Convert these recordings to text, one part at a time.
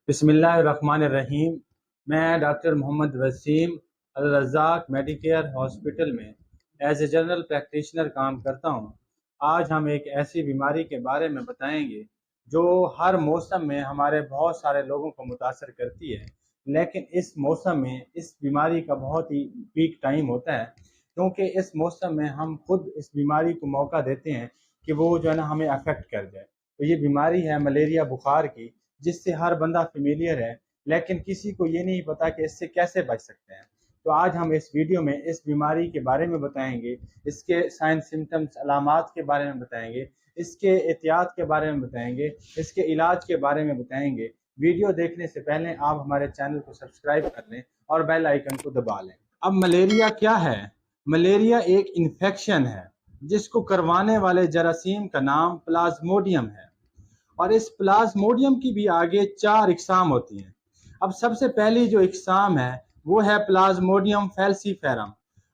बिस्मिल्लाहिर्रहमानिर्रहीम। मैं doctor Mohammad Waseem Al-Razaq Medicare hospital में एज ए जनरल प्रैक्टिशनर काम करता हूँ। आज हम एक ऐसी बीमारी के बारे में बताएंगे जो हर मौसम में हमारे बहुत सारे लोगों को मुतासर करती है, लेकिन इस मौसम में इस बीमारी का बहुत ही पीक टाइम होता है, क्योंकि इस मौसम में हम खुद इस बीमारी को मौका देते हैं कि वो जो है ना हमें अफेक्ट कर जाए। तो ये बीमारी है मलेरिया बुखार की, जिससे हर बंदा फेमिलियर है, लेकिन किसी को ये नहीं पता कि इससे कैसे बच सकते हैं। तो आज हम इस वीडियो में इस बीमारी के बारे में बताएंगे, इसके साइन सिम्टम्स अलामात के बारे में बताएंगे, इसके एहतियात के बारे में बताएंगे, इसके इलाज के बारे में बताएंगे। वीडियो देखने से पहले आप हमारे चैनल को सब्सक्राइब कर लें और बेल आइकन को दबा लें। अब मलेरिया क्या है? मलेरिया एक इन्फेक्शन है जिसको करवाने वाले जरासीम का नाम प्लाज्मोडियम है, और इस प्लाज्मोडियम की भी आगे 4 इकसाम होती हैं। अब सबसे पहली जो इकसाम है वो है प्लाज्मोडियम फैल्सीफेरम।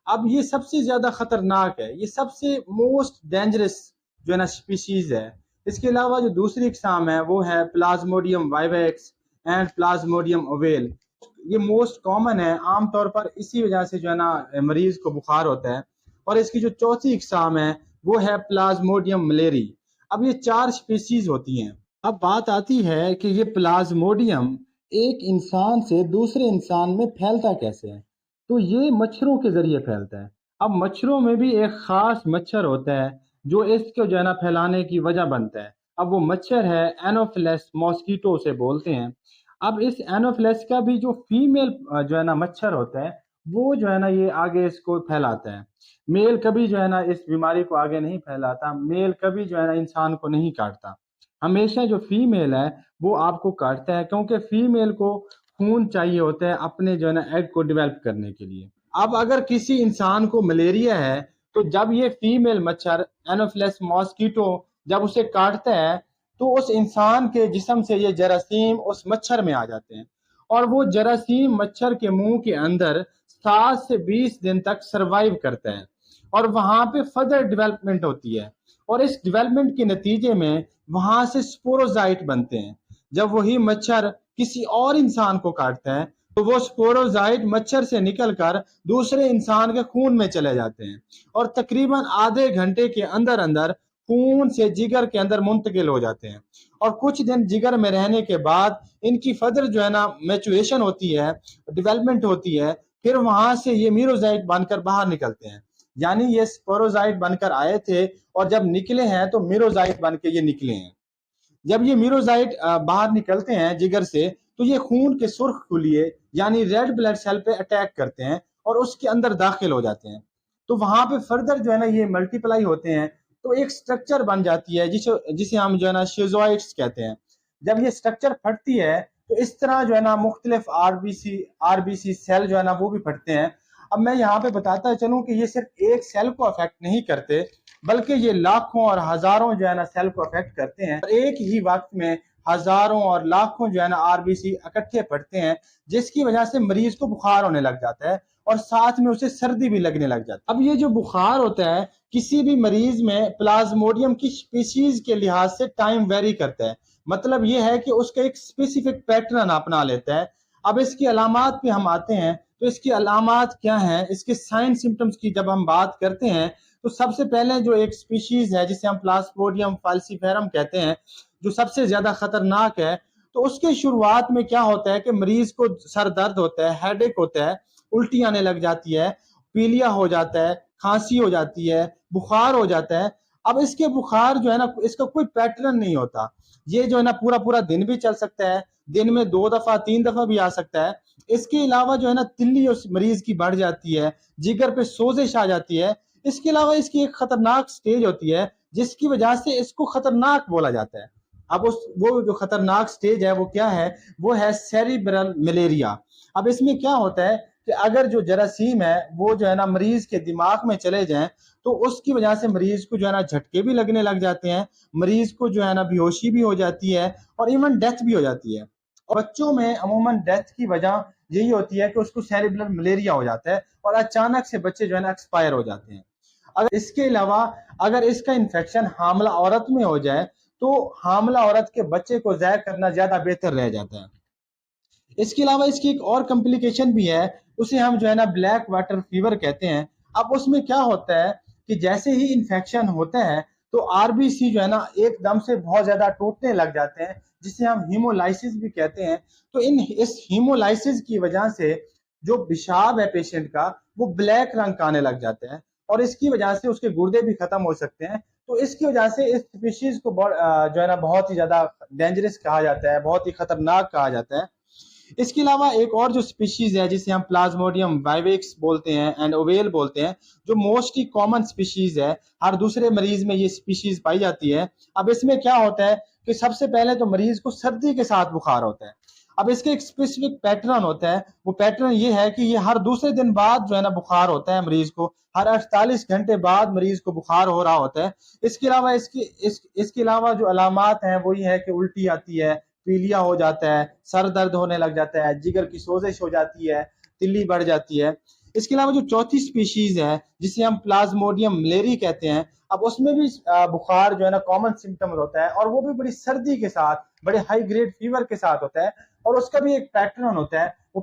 अब ये सबसे ज़्यादा ख़तरनाक है, ये सबसे मोस्ट डेंजरस जो है ना स्पीशीज़ है। इसके अलावा जो दूसरी इकसाम है वो है Plasmodium vivax and Plasmodium oval. ये मोस्ट कॉमन है, आमतौर पर इसी वजह से जो है ना मरीज़ को बुखार होता है। और इसकी जो चौथी इकसाम है वो है प्लाज्मोडियम मलेरी। अब ये 4 स्पीसीज होती हैं। अब बात आती है कि ये प्लाज्मोडियम एक इंसान से दूसरे इंसान में फैलता कैसे है। तो ये मच्छरों के जरिए फैलता है। अब मच्छरों में भी एक खास मच्छर होता है जो इसको जो है ना फैलाने की वजह बनता है। अब वो मच्छर है एनोफिलस मॉस्किटो से बोलते हैं। अब इस एनोफिलस का भी जो फीमेल जो है ना मच्छर होता है वो जो है ना ये आगे इसको फैलाता है। मेल कभी जो है ना इस बीमारी को आगे नहीं फैलाता, मेल कभी जो है ना इंसान को नहीं काटता। हमेशा जो फीमेल है वो आपको काटता है, क्योंकि फीमेल को खून चाहिए होता है अपने जो है ना एग को डेवलप करने के लिए। अब अगर किसी इंसान को मलेरिया है तो जब ये फीमेल मच्छर एनोफिलस मॉस्किटो जब उसे काटता है तो उस इंसान के जिस्म से ये जरासीम उस मच्छर में आ जाते हैं, और वो जरासीम मच्छर के मुंह के अंदर 7 से 20 दिन तक सरवाइव करता है, और वहां पे फर्दर डेवलपमेंट होती है। और इस डेवलपमेंट के नतीजे में वहां से स्पोरोजाइट बनते हैं। जब वही मच्छर किसी और इंसान को काटता है तो वो स्पोरोजाइट मच्छर से निकलकर दूसरे इंसान के खून में चले जाते हैं, और तकरीबन आधे घंटे के अंदर अंदर खून से जिगर के अंदर मुंतकिल हो जाते हैं। और कुछ दिन जिगर में रहने के बाद इनकी फर्दर जो है ना मैचुरेशन होती है, डेवलपमेंट होती है, फिर वहां से ये मीरोजाइट बनकर बाहर निकलते हैं। यानी ये स्पोरोजाइट बनकर आए थे और जब निकले हैं तो मीरोजाइट बन के ये निकले हैं। जब ये मीरोजाइट बाहर निकलते हैं जिगर से तो ये खून के सुर्ख खुलिए यानी रेड ब्लड सेल पे अटैक करते हैं और उसके अंदर दाखिल हो जाते हैं। तो वहां पे फर्दर जो है ना ये मल्टीप्लाई होते हैं, तो एक स्ट्रक्चर बन जाती है जिसे जिसे हम जो है ना शिज़ोइड्स कहते हैं। जब ये स्ट्रक्चर फटती है तो इस तरह जो है ना मुख्तलिफ आरबीसी सेल जो है ना वो भी फटते हैं। अब मैं यहाँ पे बताता चलूं कि ये सिर्फ एक सेल को अफेक्ट नहीं करते, बल्कि ये लाखों और हजारों जो है ना सेल को अफेक्ट करते हैं। एक ही वक्त में हजारों और लाखों जो है ना आरबीसी इकट्ठे पड़ते हैं, जिसकी वजह से मरीज को बुखार होने लग जाता है और साथ में उसे सर्दी भी लगने लग जाती है। अब ये जो बुखार होता है किसी भी मरीज में प्लाज्मोडियम की स्पीशीज के लिहाज से टाइम वेरी करता है। मतलब ये है कि उसका एक स्पेसिफिक पैटर्न अपना लेता है। अब इसकी अलामात पे हम आते हैं, तो इसकी अलामात क्या हैं, इसके साइन सिम्टम्स की जब हम बात करते हैं तो सबसे पहले जो एक स्पीशीज है जिसे हम प्लाज्मोडियम फाल्सीफेरम कहते हैं, जो सबसे ज्यादा खतरनाक है, तो उसके शुरुआत में क्या होता है कि मरीज को सर दर्द होता है, हेडेक होता है, उल्टी आने लग जाती है, पीलिया हो जाता है, खांसी हो जाती है, बुखार हो जाता है। अब इसके बुखार जो है ना इसका कोई पैटर्न नहीं होता, ये जो है ना पूरा पूरा दिन भी चल सकता है, दिन में 2 दफा 3 दफा भी आ सकता है। इसके अलावा जो है ना तिल्ली उस मरीज की बढ़ जाती है, जिगर पे सोजिश आ जाती है। इसके अलावा इसकी एक खतरनाक स्टेज होती है जिसकी वजह से इसको खतरनाक बोला जाता है। अब उस वो जो खतरनाक स्टेज है वो क्या है, वो है सेरिब्रल मलेरिया। अब इसमें क्या होता है कि अगर जो जरासीम है वो जो है ना मरीज के दिमाग में चले जाएं तो उसकी वजह से मरीज को जो है ना झटके भी लगने लग जाते हैं, मरीज को जो है ना बेहोशी भी हो जाती है और इवन डेथ भी हो जाती है। और बच्चों में अमूमन डेथ की वजह यही होती है कि उसको सेरिब्रल मलेरिया हो जाता है और अचानक से बच्चे जो है ना एक्सपायर हो जाते हैं। अगर इसके अलावा अगर इसका इन्फेक्शन हामला औरत में हो जाए तो हामला औरत के बच्चे को ज़ाया करना ज्यादा बेहतर रह जाता है। اس کے علاوہ اس کی ایک اور کمپلیکیشن بھی ہے، اسے ہم جو ہے نا بلیک واٹر فیور کہتے ہیں۔ اب اس میں کیا ہوتا ہے کہ جیسے ہی انفیکشن ہوتا ہے تو آر بی سی جو ہے نا ایک دم سے بہت زیادہ ٹوٹنے لگ جاتے ہیں، جسے ہم ہیمولائسس بھی کہتے ہیں۔ تو اس ہیمولائسس کی وجہ سے جو پیشاب ہے پیشنٹ کا وہ بلیک رنگ کا آنے لگ جاتے ہیں، اور اس کی وجہ سے اس کے گردے بھی ختم ہو سکتے ہیں۔ تو اس کی وجہ سے اس اسپیشیز کو جو ہے نا بہت ہی زیادہ ڈینجرس کہا جاتا ہے، بہت ہی خطرناک کہا جاتا ہے۔ اس کے علاوہ ایک اور جو سپیشیز ہے جسے ہم پلازموڈیم وائویکس بولتے ہیں اینڈ اوویل بولتے ہیں، جو موسٹلی کامن سپیشیز ہے، ہر دوسرے مریض میں یہ سپیشیز پائی جاتی ہے۔ اب اس میں کیا ہوتا ہے کہ سب سے پہلے تو مریض کو سردی کے ساتھ بخار ہوتا ہے۔ اب اس کے ایک اسپیسیفک پیٹرن ہوتا ہے، وہ پیٹرن یہ ہے کہ یہ ہر دوسرے دن بعد جو ہے نا بخار ہوتا ہے مریض کو، ہر 48 گھنٹے بعد مریض کو بخار ہو رہا ہوتا ہے۔ اس کے علاوہ اس کے علاوہ جو علامات ہیں وہ یہ ہے کہ الٹی آتی ہے، پیلیا ہو جاتا ہے، سر درد ہونے لگ جاتا ہے، جگر کی سوزش ہو جاتی ہے، تلی بڑھ جاتی ہے۔ اس کے علاوہ جو چوتھی سپیشیز ہے جسے ہم پلازموڈیم ملیری کہتے ہیں، اب اس میں بھی بخار جو ہے نا کامن سمٹم ہوتا ہے، اور وہ بھی بڑی سردی کے ساتھ، بڑے ہائی گریڈ فیور کے ساتھ ہوتا ہے، اور اس کا بھی ایک پیٹرن ہوتا ہے۔ وہ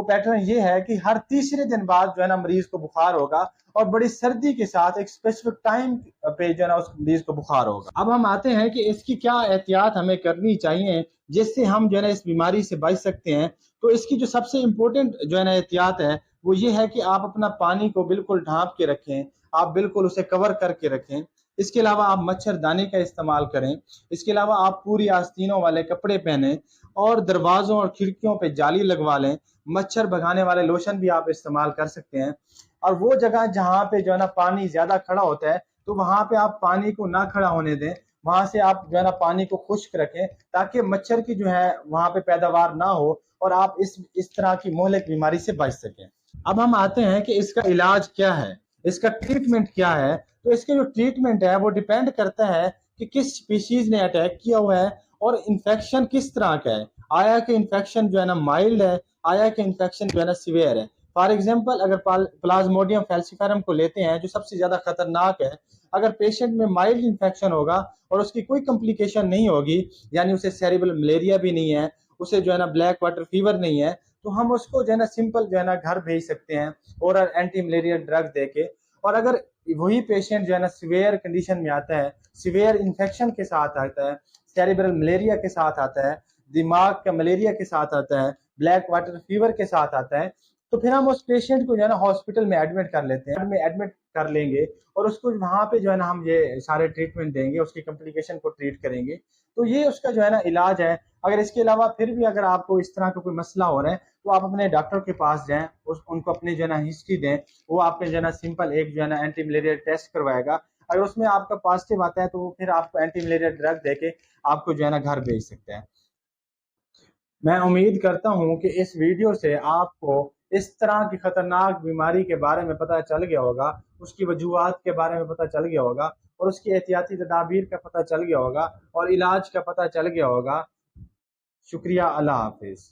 پیٹرن یہ ہے کہ ہر تیسرے دن بعد جو ہے نا مریض کو بخار ہوگا، اور بڑی سردی کے ساتھ ایک اسپیسیفک ٹائم پہ جو ہے نا اس مریض کو بخار ہوگا۔ اب ہم آتے ہیں کہ اس کی کیا احتیاط ہمیں کرنی چاہیے جس سے ہم جو ہے نا اس بیماری سے بچ سکتے ہیں۔ تو اس کی جو سب سے امپورٹنٹ جو ہے نا احتیاط ہے وہ یہ ہے کہ آپ اپنا پانی کو بالکل ڈھانپ کے رکھیں، آپ بالکل اسے کور کر کے رکھیں۔ اس کے علاوہ آپ مچھر دانی کا استعمال کریں۔ اس کے علاوہ آپ پوری آستینوں والے کپڑے پہنیں، اور دروازوں اور کھڑکیوں پہ جالی لگوا لیں۔ مچھر بھگانے والے لوشن بھی آپ استعمال کر سکتے ہیں۔ اور وہ جگہ جہاں پہ جو ہے نا پانی زیادہ کھڑا ہوتا ہے تو وہاں پہ آپ پانی کو نہ کھڑا ہونے دیں، وہاں سے آپ جو ہے نا پانی کو خشک رکھیں تاکہ مچھر کی جو ہے وہاں پہ پیداوار نہ ہو، اور آپ اس طرح کی مہلک بیماری سے بچ سکیں۔ اب ہم آتے ہیں کہ اس کا علاج کیا ہے، اس کا ٹریٹمنٹ کیا ہے۔ تو اس کا جو ٹریٹمنٹ ہے وہ ڈیپینڈ کرتا ہے کہ کس سپیشیز نے اٹیک کیا ہوا ہے اور انفیکشن کس طرح کا ہے۔ آیا کہ انفیکشن جو ہے نا مائلڈ ہے، آیا کہ انفیکشن جو ہے نا سیویئر ہے۔ فار ایگزامپل اگر پلازموڈیم فیلسیفرم کو لیتے ہیں جو سب سے زیادہ خطرناک ہے، اگر پیشنٹ میں مائلڈ انفیکشن ہوگا اور اس کی کوئی کمپلیکیشن نہیں ہوگی، یعنی اسے سیریبل ملیریا بھی نہیں ہے، اسے جو ہے نا بلیک واٹر فیور نہیں ہے، تو ہم اس کو جو ہے نا سمپل جو ہے نا گھر بھیج سکتے ہیں اور اینٹی ملیریا ڈرگ دے کے۔ اور اگر وہی پیشنٹ جو ہے نا سیویئر کنڈیشن میں آتا ہے، سیویئر انفیکشن کے ساتھ آتا ہے، سیریبرل ملیریا کے ساتھ آتا ہے، دماغ کا ملیریا کے ساتھ آتا ہے، بلیک واٹر فیور کے ساتھ آتا ہے، تو پھر ہم اس پیشنٹ کو جو ہے نا ہاسپٹل میں ایڈمٹ کر لیتے ہیں، ایڈمٹ کر لیں گے، اور اس کو وہاں پہ جو ہے نا ہم یہ سارے ٹریٹمنٹ دیں گے، اس کی کمپلیکیشن کو ٹریٹ کریں گے۔ تو یہ اس کا جو ہے نا علاج ہے۔ اگر اس کے علاوہ پھر بھی اگر آپ کو اس طرح کا کوئی مسئلہ ہو رہا ہے تو آپ اپنے ڈاکٹر کے پاس جائیں، ان کو اپنی جو ہے نا ہسٹری دیں، وہ آپ کے جو ہے نا سمپل ایک جو ہے نا اینٹی ملیریا ٹیسٹ کروائے گا۔ اگر اس میں آپ کا پازیٹیو آتا ہے تو وہ پھر آپ کو اینٹی ملیریا ڈرگ دے کے آپ کو جو ہے نا گھر بھیج سکتے ہیں۔ میں امید کرتا ہوں کہ اس ویڈیو سے آپ کو اس طرح کی خطرناک بیماری کے بارے میں پتہ چل گیا ہوگا، اس کی وجوہات کے بارے میں پتہ چل گیا ہوگا، اور اس کی احتیاطی تدابیر کا پتہ چل گیا ہوگا، اور علاج کا پتہ چل گیا ہوگا۔ شکریہ، اللہ حافظ۔